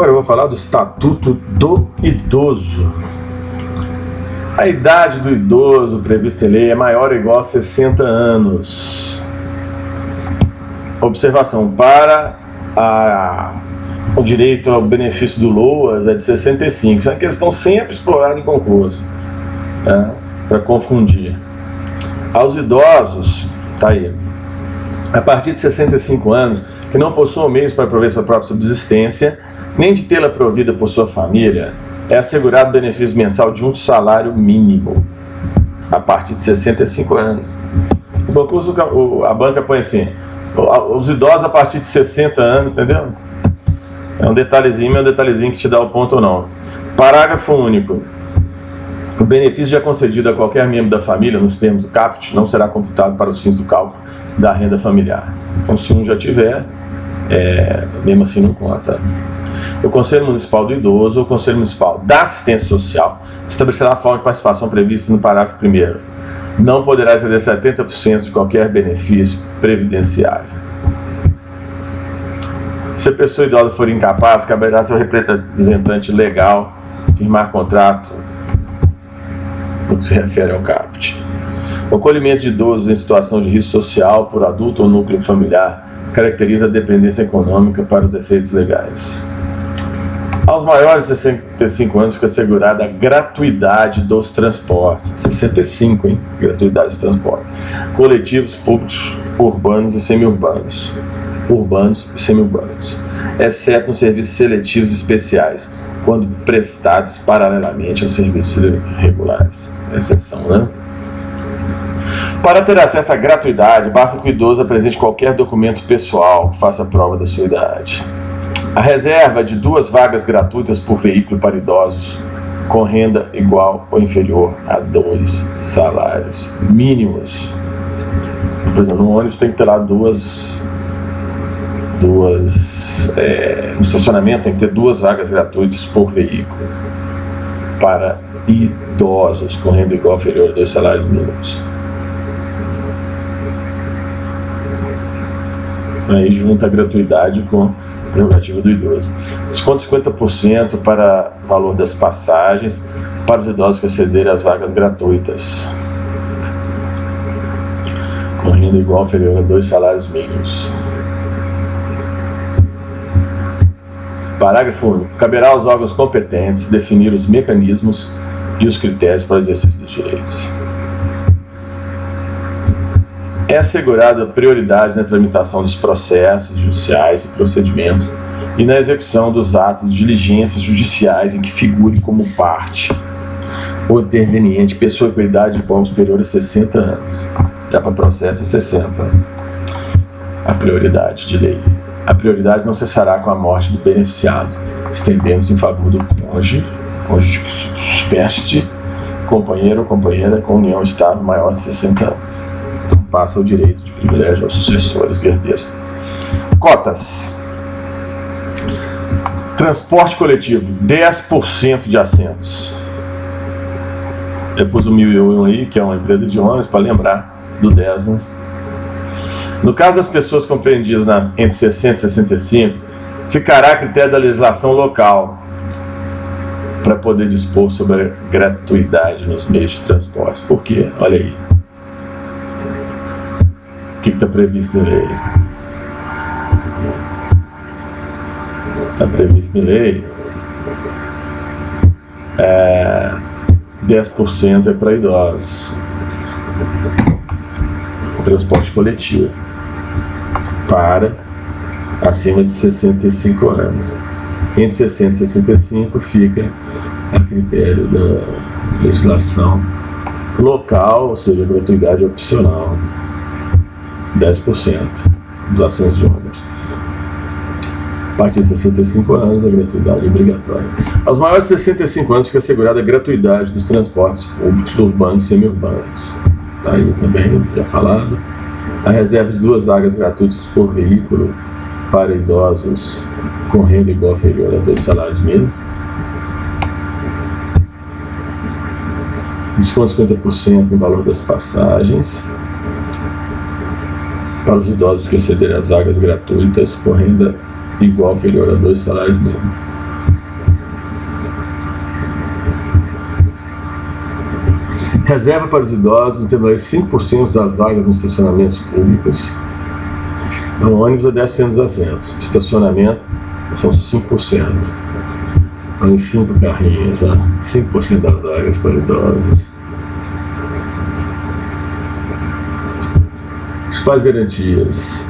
Agora eu vou falar do Estatuto do Idoso. A idade do idoso prevista em lei é maior ou igual a 60 anos. Observação: para o direito ao benefício do LOAS é de 65. Isso é uma questão sempre explorada em concurso, né? Para confundir. Aos idosos, tá aí, a partir de 65 anos, que não possuam meios para prover sua própria subsistência, nem de tê-la provida por sua família, é assegurado o benefício mensal de um salário mínimo, a partir de 65 anos. No concurso, a banca põe assim, os idosos a partir de 60 anos, entendeu? É um detalhezinho, que te dá o ponto ou não. Parágrafo único. O benefício já concedido a qualquer membro da família, nos termos do caput, não será computado para os fins do cálculo da renda familiar. Então, se um já tiver, mesmo assim não conta. O Conselho Municipal do Idoso ou o Conselho Municipal da Assistência Social estabelecerá a forma de participação prevista no parágrafo 1º. Não poderá exceder 70% de qualquer benefício previdenciário. Se a pessoa idosa for incapaz, caberá seu representante legal firmar contrato no que se refere ao caput. O acolhimento de idosos em situação de risco social por adulto ou núcleo familiar caracteriza a dependência econômica para os efeitos legais. Aos maiores de 65 anos fica assegurada a gratuidade dos transportes. 65, hein? Gratuidade dos transportes. Coletivos, públicos, urbanos e semi-urbanos. Urbanos e semi-urbanos. Exceto nos serviços seletivos especiais, quando prestados paralelamente aos serviços regulares. Exceção, né? Para ter acesso à gratuidade, basta que o idoso apresente qualquer documento pessoal que faça prova da sua idade. A reserva de 2 vagas gratuitas por veículo para idosos com renda igual ou inferior a 2 salários mínimos. Por exemplo, no ônibus tem que ter lá no estacionamento tem que ter 2 vagas gratuitas por veículo para idosos com renda igual ou inferior a 2 salários mínimos. Aí junta a gratuidade com a prerrogativa do idoso. Desconto 50% para o valor das passagens para os idosos que excederem as vagas gratuitas com renda igual ou inferior a 2 salários mínimos. Parágrafo único. Caberá aos órgãos competentes definir os mecanismos e os critérios para o exercício dos direitos. É assegurada prioridade na tramitação dos processos judiciais e procedimentos e na execução dos atos de diligências judiciais em que figure como parte ou interveniente pessoa com idade igual ou superior a 60 anos. Já para processo é 60. A prioridade de lei. A prioridade não cessará com a morte do beneficiado, estendendo-se em favor do cônjuge espécie, companheiro ou companheira com união estável maior de 60 anos. Passa o direito de privilégio aos sucessores e herdeiros. Cotas. Transporte coletivo, 10% de assentos. Eu pus o 1001 aí, que é uma empresa de ônibus, para lembrar do 10, né? No caso das pessoas compreendidas entre 60 e 65, ficará a critério da legislação local para poder dispor sobre a gratuidade nos meios de transporte. Por quê? Olha aí. O que está previsto em lei? Está previsto em lei 10% é para idosos. O transporte coletivo para acima de 65 anos. Entre 60 e 65 fica a critério da legislação local, ou seja, a gratuidade opcional. 10% dos assentos de ônibus. A partir de 65 anos, a gratuidade é obrigatória. Aos maiores de 65 anos fica assegurada a gratuidade dos transportes públicos urbanos e semi-urbanos. Tá aí também, já falado. A reserva de 2 vagas gratuitas por veículo para idosos com renda igual ou inferior a 2 salários mínimos. Desconto 50% no valor das passagens para os idosos que excederem as vagas gratuitas com renda igual ou inferior a 2 salários mínimos. Reserva para os idosos, temos 5% das vagas nos estacionamentos públicos. Então, ônibus é 10% dos assentos. Estacionamento são 5%. Em 5 carrinhos, 5% das vagas para idosos. Principais garantias.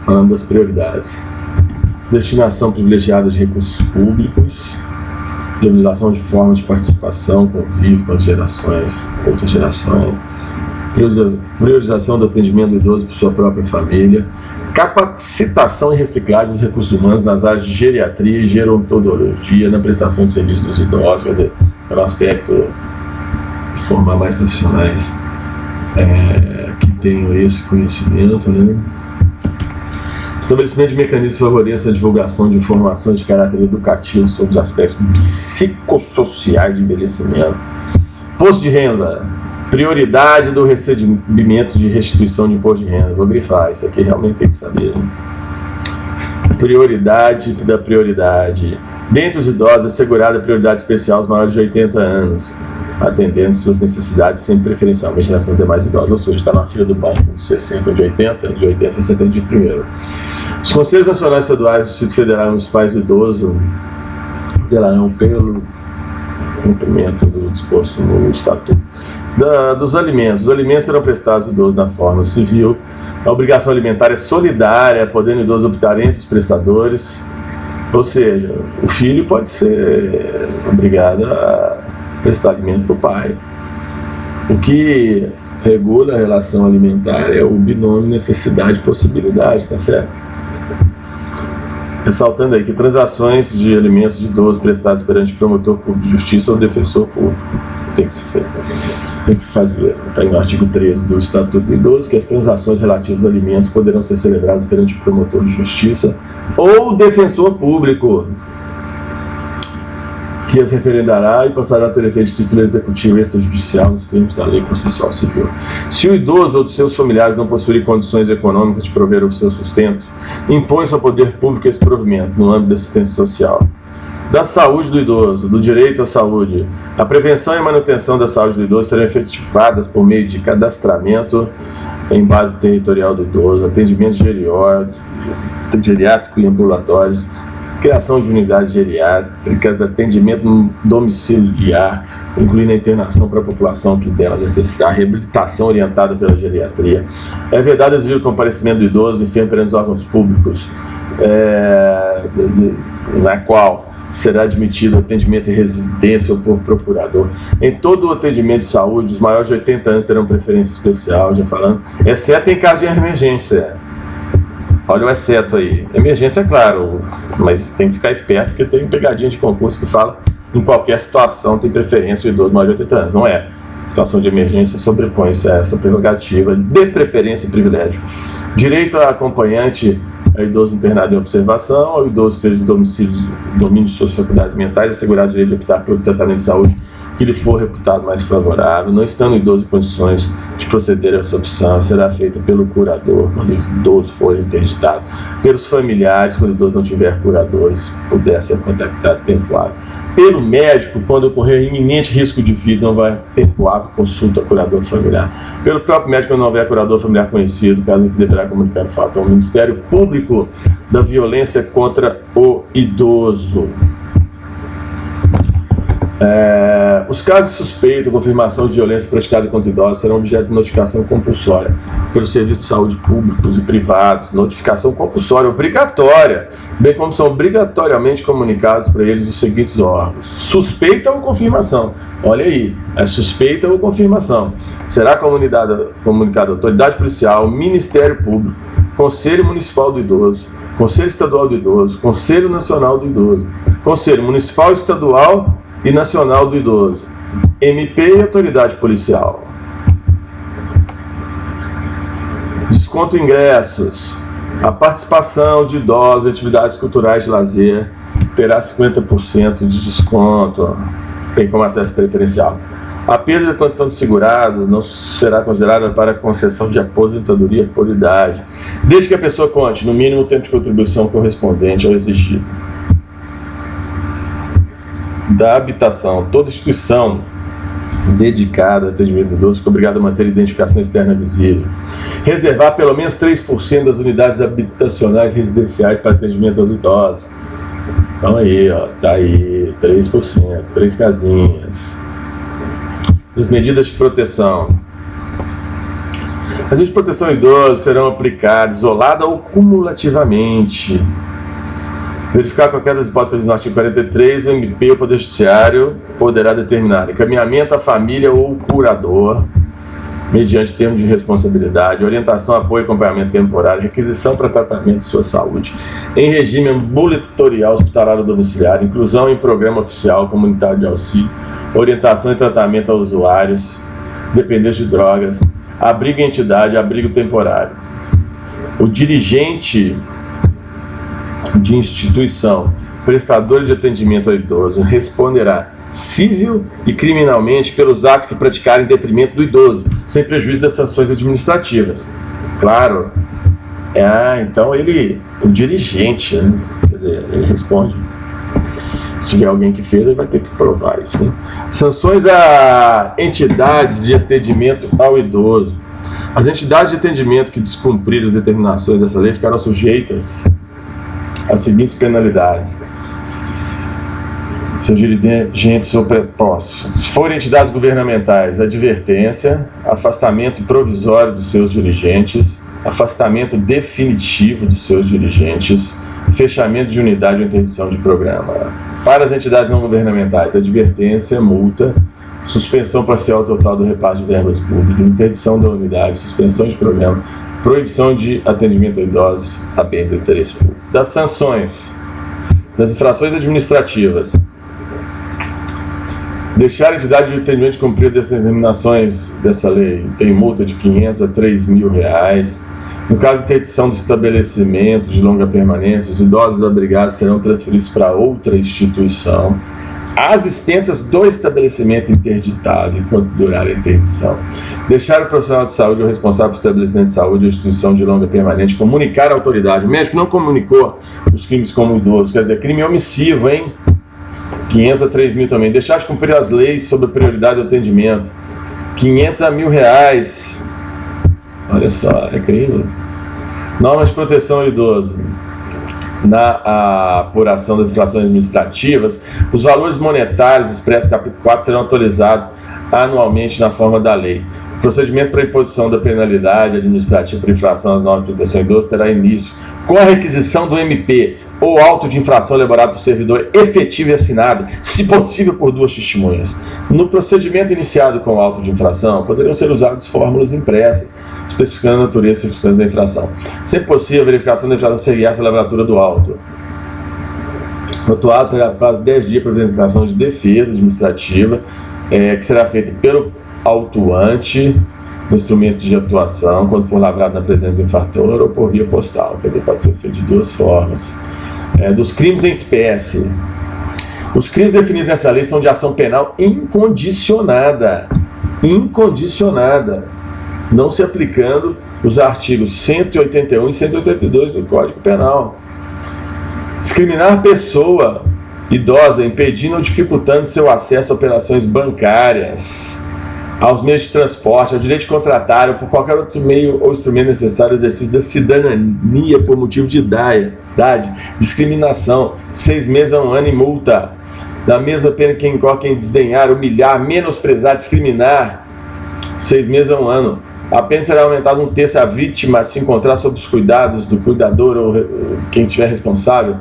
Falando das prioridades. Destinação privilegiada de recursos públicos. Priorização de forma de participação, convívio com as gerações, outras gerações. Priorização do atendimento do idoso por sua própria família. Capacitação e reciclagem dos recursos humanos nas áreas de geriatria e gerontologia na prestação de serviços dos idosos, quer dizer, é um aspecto de formar mais profissionais que tenham esse conhecimento, né? Estabelecimento de mecanismos que favoreçam a divulgação de informações de caráter educativo sobre os aspectos psicossociais de envelhecimento. Posto de renda. Prioridade do recebimento de restituição de imposto de renda. Vou grifar, isso aqui realmente tem que saber. Né? Prioridade da prioridade. Dentre os idosos, assegurada a prioridade especial aos maiores de 80 anos, atendendo suas necessidades, sempre preferencialmente nas demais idosos. Ou seja, está na fila do banco de 60 ou de 80, de 80 a 70 de primeiro. Os Conselhos Nacionais Estaduais do Distrito Federal e Municipais do Idoso zelarão pelo cumprimento do disposto no Estatuto. Dos alimentos. Os alimentos serão prestados ao idoso na forma civil. A obrigação alimentar é solidária, podendo o idoso optar entre os prestadores. Ou seja, o filho pode ser obrigado a prestar alimento para o pai. O que regula a relação alimentar é o binômio necessidade-possibilidade, tá certo? Ressaltando aí que transações de alimentos de idoso prestados perante promotor público de justiça ou defensor público tem que se fazer. Está no artigo 13 do Estatuto do Idoso que as transações relativas a alimentos poderão ser celebradas perante promotor de justiça ou defensor público, que as referendará e passará a ter efeito de título executivo extrajudicial nos termos da lei processual civil. Se o idoso ou dos seus familiares não possuírem condições econômicas de prover o seu sustento, impõe-se ao poder público esse provimento no âmbito da assistência social. Da saúde do idoso, do direito à saúde. A prevenção e manutenção da saúde do idoso serão efetivadas por meio de cadastramento em base territorial do idoso, atendimento geriátrico e ambulatórios, criação de unidades geriátricas, atendimento domiciliar, incluindo a internação para a população que dela necessitar, reabilitação orientada pela geriatria. É vedado exigir o comparecimento do idoso enfermo perante os órgãos públicos, na qual será admitido atendimento em residência ou por procurador. Em todo o atendimento de saúde, os maiores de 80 anos terão preferência especial, já falando, exceto em caso de emergência. Olha o exceto aí. Emergência, é claro, mas tem que ficar esperto, porque tem pegadinha de concurso que fala em qualquer situação tem preferência o idoso maior de 80 anos. Não é. Situação de emergência sobrepõe-se a essa prerrogativa de preferência e privilégio. Direito a acompanhante a idoso internado em observação, ao idoso seja de domínio de suas faculdades mentais, assegurar o direito de optar pelo tratamento de saúde que lhe for reputado mais favorável, não estando o idoso em condições de proceder a essa opção, será feita pelo curador, quando o idoso for interditado, pelos familiares, quando o idoso não tiver curadores, puder ser contactado tempo hábil, pelo médico, quando ocorrer iminente risco de vida, não vai tempo hábil, consulta ao curador familiar, pelo próprio médico, quando não houver curador familiar conhecido, caso que deverá comunicar o fato ao Ministério Público da Violência contra o Idoso. Os casos de suspeita ou confirmação de violência praticada contra idosos serão objeto de notificação compulsória pelos serviços de saúde públicos e privados, notificação compulsória obrigatória, bem como são obrigatoriamente comunicados para eles os seguintes órgãos: suspeita ou confirmação. Olha aí, é suspeita ou confirmação. Será comunicada a autoridade policial, Ministério Público, Conselho Municipal do Idoso, Conselho Estadual do Idoso, Conselho Nacional do Idoso, Conselho Municipal, Estadual e Nacional do Idoso, MP e Autoridade Policial. Desconto ingressos. A participação de idosos em atividades culturais de lazer terá 50% de desconto, bem como acesso preferencial. A perda da condição de segurado não será considerada para concessão de aposentadoria por idade, desde que a pessoa conte, no mínimo, o tempo de contribuição correspondente ao exigido. Da habitação. Toda instituição dedicada ao atendimento do idoso, fica obrigado a manter a identificação externa visível. Reservar pelo menos 3% das unidades habitacionais residenciais para atendimento aos idosos. Então aí, ó, tá aí, 3%, 3 casinhas. As medidas de proteção. As medidas de proteção ao idoso serão aplicadas isolada ou cumulativamente. Verificar qualquer das hipóteses no artigo 43, o MP, o Poder Judiciário, poderá determinar encaminhamento à família ou curador, mediante termo de responsabilidade, orientação, apoio e acompanhamento temporário, requisição para tratamento de sua saúde, em regime ambulatorial hospitalar ou domiciliar, inclusão em programa oficial comunitário de auxílio, orientação e tratamento a usuários, dependentes de drogas, abrigo em entidade, abrigo temporário. O dirigente de instituição, prestador de atendimento ao idoso, responderá civil e criminalmente pelos atos que praticarem em detrimento do idoso, sem prejuízo das sanções administrativas. Claro, então o dirigente, né? Quer dizer, ele responde. Se tiver alguém que fez, ele vai ter que provar isso, né? Sanções a entidades de atendimento ao idoso. As entidades de atendimento que descumprirem as determinações dessa lei ficarão sujeitas às seguintes penalidades. Seus dirigentes ou prepostos. Se forem entidades governamentais, advertência, afastamento provisório dos seus dirigentes, afastamento definitivo dos seus dirigentes, fechamento de unidade ou interdição de programa. Para as entidades não governamentais, advertência, multa, suspensão parcial total do repasse de verbas públicas, interdição da unidade, suspensão de programa, proibição de atendimento a idosos a bem do interesse público. Das sanções, das infrações administrativas, deixar a entidade de atendimento cumprir as determinações dessa lei, tem multa de R$500 a R$3.000. No caso de interdição do estabelecimento de longa permanência, os idosos abrigados serão transferidos para outra instituição, às expensas do estabelecimento interditado, enquanto durar a interdição. Deixar o profissional de saúde ou responsável pelo estabelecimento de saúde ou instituição de longa permanente comunicar à autoridade. O médico não comunicou os crimes como idoso, quer dizer, crime omissivo, hein? R$500 a R$3.000 também. Deixar de cumprir as leis sobre a prioridade do atendimento. R$500 a R$1.000. Olha só, é incrível. Normas de proteção ao idoso. Na apuração das infrações administrativas, os valores monetários expressos no capítulo 4 serão atualizados anualmente na forma da lei. O procedimento para imposição da penalidade administrativa por infração às normas de proteção ao idoso terá início com a requisição do MP ou auto de infração elaborado por servidor efetivo e assinado, se possível por 2 testemunhas. No procedimento iniciado com o auto de infração, poderiam ser usadas fórmulas impressas, especificando a natureza e circunstâncias da infração. Sempre possível, a verificação da infração seguir-se a lavratura do auto. O autuado terá prazo de 10 dias para a apresentação de defesa administrativa, que será feita pelo autuante no instrumento de atuação, quando for lavrado na presença do infrator ou por via postal. Quer dizer, pode ser feito de 2 formas. Dos crimes em espécie. Os crimes definidos nessa lei são de ação penal incondicionada. Incondicionada. Não se aplicando os artigos 181 e 182 do Código Penal. Discriminar pessoa idosa impedindo ou dificultando seu acesso a operações bancárias, aos meios de transporte, ao direito de contratar ou por qualquer outro meio ou instrumento necessário ao exercício da cidadania por motivo de idade, discriminação, 6 meses a 1 ano e multa. Da mesma pena que incorre quem desdenhar, humilhar, menosprezar, discriminar, 6 meses a 1 ano. A pena será aumentada 1/3 a vítima se encontrar sob os cuidados do cuidador ou quem estiver responsável.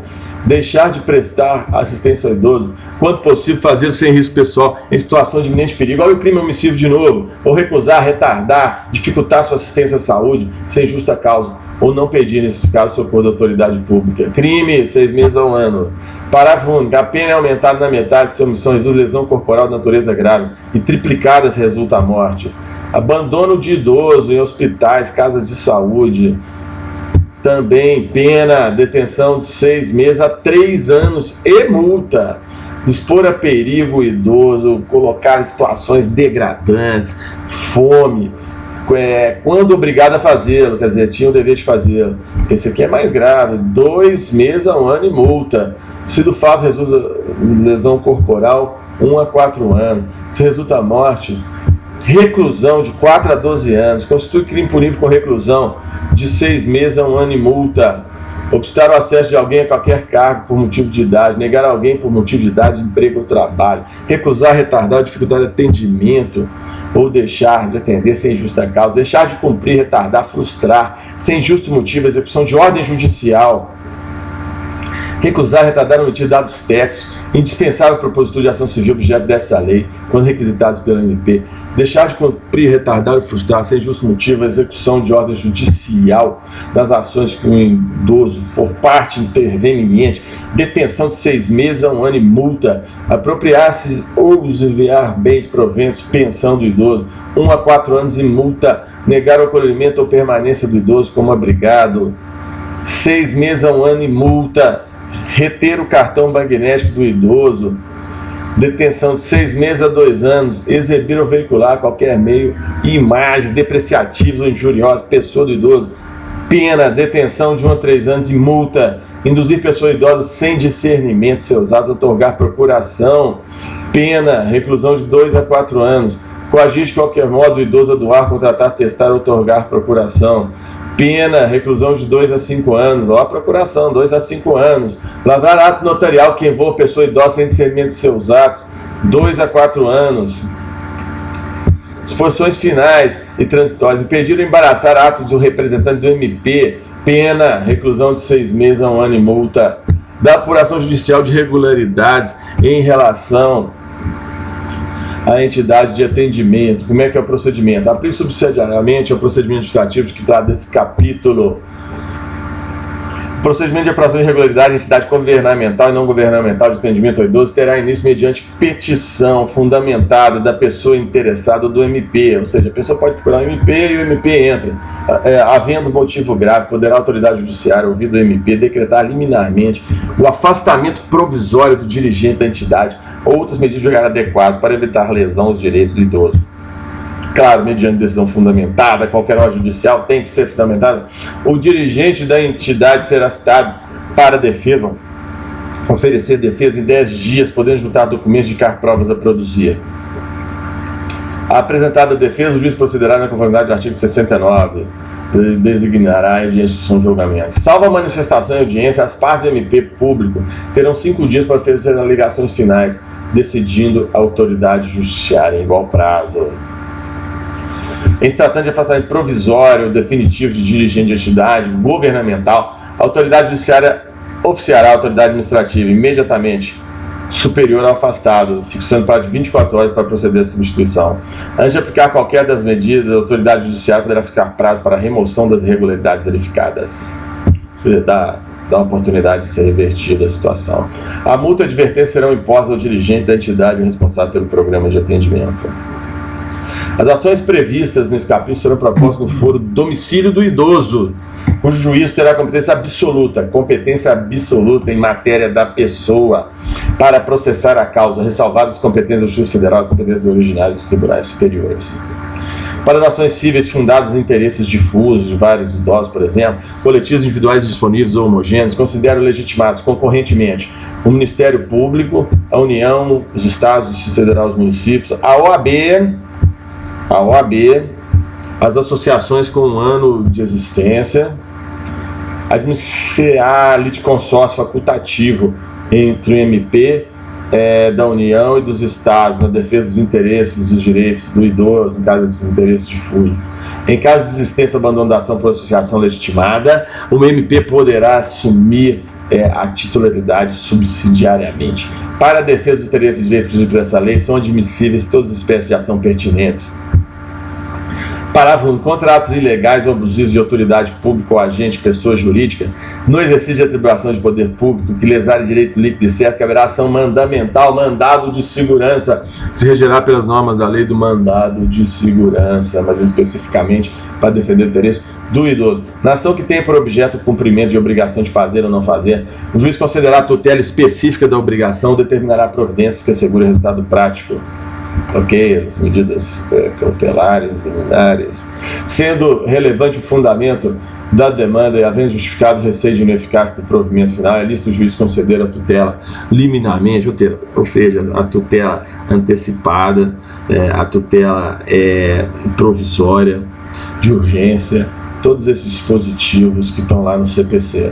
Deixar de prestar assistência ao idoso, quando possível, fazê-lo sem risco pessoal, em situação de iminente perigo. Olha o crime omissivo de novo. Ou recusar, retardar, dificultar sua assistência à saúde sem justa causa, ou não pedir, nesses casos, socorro da autoridade pública. Crime, 6 meses a 1 ano. Parágrafo único. A pena é aumentada na metade se a omissão resulta lesão corporal de natureza grave e triplicada se resulta a morte. Abandono de idoso em hospitais, casas de saúde. Também pena, detenção de 6 meses a 3 anos e multa. Expor a perigo o idoso, colocar em situações degradantes, fome, quando obrigado a fazê-lo, quer dizer, tinha o dever de fazê-lo. Esse aqui é mais grave, 2 meses a 1 ano e multa. Se do fato resulta lesão corporal 1 a 4 anos. Se resulta a morte, reclusão de 4 a 12 anos. Constitui crime punível com reclusão de 6 meses a 1 ano e multa. Obstar o acesso de alguém a qualquer cargo por motivo de idade, negar a alguém por motivo de idade, emprego ou trabalho, recusar, retardar ou dificultar atendimento ou deixar de atender sem justa causa, deixar de cumprir, retardar, frustrar, sem justo motivo, execução de ordem judicial, recusar, retardar ou omitir dados técnicos, indispensável propositor de ação civil objeto dessa lei, quando requisitados pela MP, deixar de cumprir, retardar ou frustrar, sem justo motivo, a execução de ordem judicial das ações que o idoso for parte interveniente, detenção de 6 meses a 1 ano e multa, apropriar-se ou desviar bens, proventos, pensão do idoso, 1 a 4 anos e multa, negar o acolhimento ou permanência do idoso como abrigado, 6 meses a 1 ano e multa, reter o cartão magnético do idoso, detenção de 6 meses a 2 anos, exibir ou veicular qualquer meio e imagens depreciativas ou injuriosas, pessoa do idoso, pena, detenção de 1 a 3 anos e multa, induzir pessoa idosa sem discernimento seus atos, otorgar procuração, pena, reclusão de 2 a 4 anos, coagir de qualquer modo o idoso a doar, contratar, testar ou otorgar procuração, pena, reclusão de 2 a 5 anos, ou a procuração, 2 a 5 anos. Lavrar ato notarial que envolva pessoa idosa sem discernimento de seus atos, 2 a 4 anos. Disposições finais e transitórias. Impedir ou embaraçar atos do representante do MP, pena, reclusão de 6 meses a 1 ano e multa. Da apuração judicial de irregularidades em relação a entidade de atendimento. Como é que é o procedimento? Aplicam subsidiariamente ao procedimento administrativo de que trata desse capítulo. O procedimento de apuração de irregularidade em entidade governamental e não governamental de atendimento ao idoso terá início mediante petição fundamentada da pessoa interessada do MP, ou seja, a pessoa pode procurar o MP e o MP entra. Havendo motivo grave, poderá a autoridade judiciária, ouvido o MP, decretar liminarmente o afastamento provisório do dirigente da entidade ou outras medidas julgadas adequadas para evitar lesão aos direitos do idoso. Claro, mediante decisão fundamentada, qualquer órgão judicial tem que ser fundamentada. O dirigente da entidade será citado para defesa, oferecer defesa em 10 dias, podendo juntar documentos e indicar provas a produzir. A apresentada defesa, o juiz procederá na conformidade do artigo 69, designará a audiência de julgamento. Salvo a manifestação e audiência, as partes do MP público terão 5 dias para oferecer alegações finais, decidindo a autoridade judiciária em igual prazo. Em se tratando de afastamento provisório ou definitivo de dirigente de entidade governamental, a autoridade judiciária oficiará a autoridade administrativa imediatamente superior ao afastado, fixando prazo de 24 horas para proceder à substituição. Antes de aplicar qualquer das medidas, a autoridade judiciária poderá fixar prazo para a remoção das irregularidades verificadas. Dá uma oportunidade de ser revertida a situação. A multa e a advertência serão impostas ao dirigente da entidade responsável pelo programa de atendimento. As ações previstas nesse capítulo serão propostas no foro domicílio do idoso, cujo juízo terá competência absoluta em matéria da pessoa para processar a causa, ressalvadas as competências da Justiça Federal e competências originárias dos tribunais superiores. Para as ações cíveis fundadas em interesses difusos de vários idosos, por exemplo, coletivos individuais disponíveis ou homogêneos, consideram legitimados concorrentemente o Ministério Público, a União, os Estados, o Distrito Federal, os municípios, a OAB, as associações com 1 ano de existência, administrar litisconsórcio facultativo entre o MP da União e dos Estados na defesa dos interesses dos direitos do idoso, no caso desses interesses difusos. Em caso de existência ou abandono da ação por associação legitimada, o MP poderá assumir a titularidade subsidiariamente. Para a defesa dos interesses e direitos protegidos por essa lei, são admissíveis todas as espécies de ação pertinentes. Parágrafo 1. Contra atos ilegais ou abusivos de autoridade pública ou agente, pessoa jurídica, no exercício de atribuição de poder público que lesarem direito líquido e certo, caberá ação mandamental, mandado de segurança, se regerá pelas normas da lei do mandado de segurança, mas especificamente para defender o interesse do idoso. Na ação que tenha por objeto o cumprimento de obrigação de fazer ou não fazer, o juiz considerará a tutela específica da obrigação, determinará providências que assegurem o resultado prático. Ok, as medidas cautelares, liminares, sendo relevante o fundamento da demanda e havendo justificado o receio de ineficácia do provimento final, é lícito o juiz conceder a tutela liminarmente, ou seja, a tutela antecipada, a tutela provisória, de urgência, todos esses dispositivos que estão lá no CPC.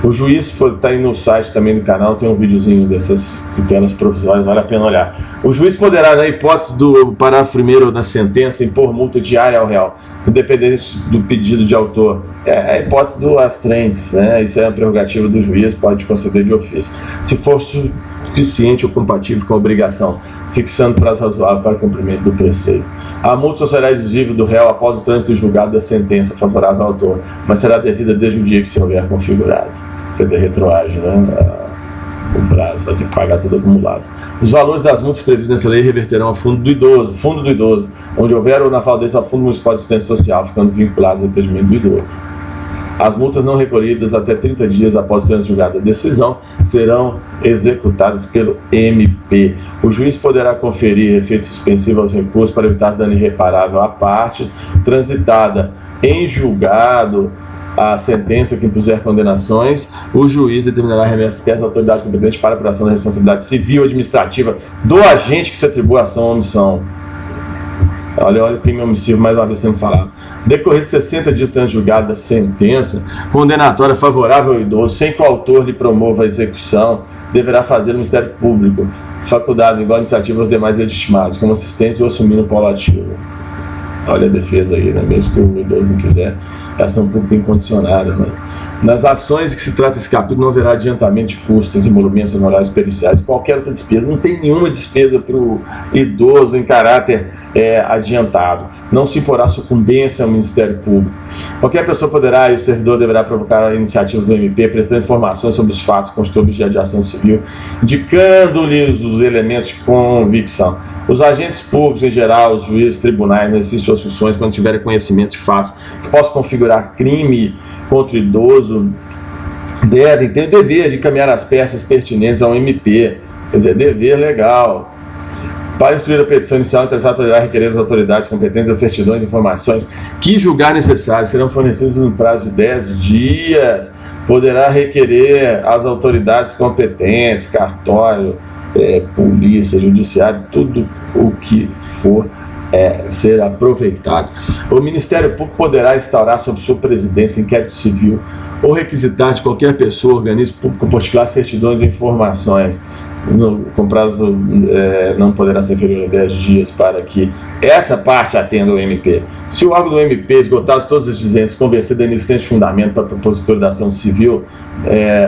O juiz está aí no site também do canal, tem um videozinho dessas tutelas provisórias, vale a pena olhar. O juiz poderá, na hipótese do parágrafo 1º da sentença, impor multa diária ao réu, independente do pedido de autor. É a hipótese do astrentes, né? Isso é a prerrogativa do juiz, pode conceder de ofício. Se for suficiente ou compatível com a obrigação, fixando prazo razoável para o cumprimento do preceito. A multa só será exigível do réu após o trânsito julgado da sentença favorável ao autor, mas será devida desde o dia que se houver configurado. Quer dizer, retroage, né? O prazo, vai ter que pagar tudo acumulado. Os valores das multas previstas nessa lei reverterão ao fundo do idoso, onde houver ou na falência ao Fundo Municipal de Assistência Social, ficando vinculados ao atendimento do idoso. As multas não recolhidas até 30 dias após o trânsito julgado da decisão serão executadas pelo MP. O juiz poderá conferir efeito suspensivo aos recursos para evitar dano irreparável à parte transitada em julgado a sentença que impuser condenações. O juiz determinará a remessa dessa autoridade competente para a apuração da responsabilidade civil ou administrativa do agente que se atribua a ação ou omissão. Olha o crime omissivo, mais uma vez sendo falado. Decorrido 60 dias do trânsito julgado da sentença condenatória favorável ao idoso, sem que o autor lhe promova a execução, deverá fazer o Ministério Público faculdade igual administrativa aos demais legitimados, como assistentes ou assumindo o polo ativo. Olha a defesa aí, né? Mesmo que o idoso não quiser, é ação pública incondicionada, né? Nas ações que se trata esse capítulo, não haverá adiantamento de custas, emolumentos, honorários periciais, qualquer outra despesa. Não tem nenhuma despesa para o idoso em caráter adiantado. Não se imporá sucumbência ao Ministério Público. Qualquer pessoa poderá, e o servidor deverá provocar a iniciativa do MP, prestando informações sobre os fatos que constituem objeto de ação civil, indicando-lhes os elementos de convicção. Os agentes públicos, em geral, os juízes, tribunais, exercem suas funções quando tiverem conhecimento de fatos que possam configurar crime contra o idoso, devem ter o dever de encaminhar as peças pertinentes ao MP. Quer dizer, dever legal. Para instruir a petição inicial, o interessado poderá requerer às autoridades competentes as certidões e informações que julgar necessárias, serão fornecidas no prazo de 10 dias. Poderá requerer às autoridades competentes, cartório, polícia, judiciário, tudo o que for ser aproveitado. O Ministério Público poderá instaurar sob sua presidência inquérito civil ou requisitar de qualquer pessoa, organismo público ou particular certidões e informações. Com prazo não poderá ser inferior a 10 dias para que essa parte atenda o MP. Se o órgão do MP esgotar todas as exigências, convencer da inexistência de fundamento para a propositura da ação civil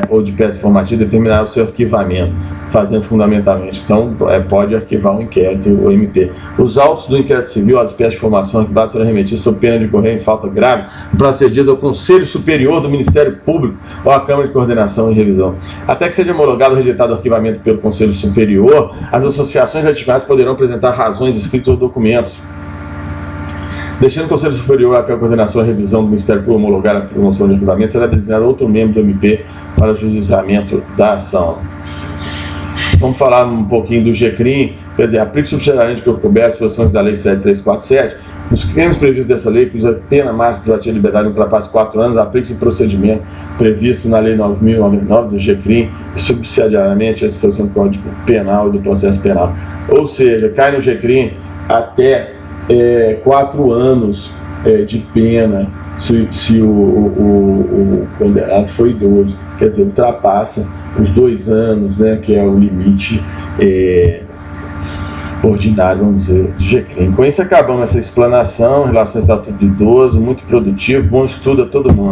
ou de peça informativa, determinar o seu arquivamento, fazendo fundamentalmente. Então, pode arquivar um inquérito, o MP. Os autos do inquérito civil, as peças de informação arquivadas serão remetidos sob pena de incorrer em falta grave, no prazo de 6 dias ao Conselho Superior do Ministério Público ou à Câmara de Coordenação e Revisão. Até que seja homologado ou rejeitado o arquivamento pelo Conselho Superior, as associações legitimadas poderão apresentar razões escritas ou documentos. Deixando o Conselho Superior a coordenação e revisão do Ministério Público homologar a promoção de arquivamento, será designado outro membro do MP para o juizamento da ação. Vamos falar um pouquinho do GCRIM, quer dizer, aplica subsidiariamente o que couber as disposições da Lei 7347. Nos crimes previstos dessa lei, cuja pena máxima privativa de liberdade não ultrapasse 4 anos, aplica-se o procedimento previsto na Lei 9.099 do GCRIM e subsidiariamente a disposição do Código Penal e do Processo Penal. Ou seja, cai no GCRIM até 4 anos de pena se o condenado for idoso, quer dizer, ultrapassa os 2 anos, né, que é o limite ordinário, vamos dizer, do GCRIM. Com isso acabamos essa explanação em relação ao Estatuto do Idoso, muito produtivo, bom estudo a todo mundo.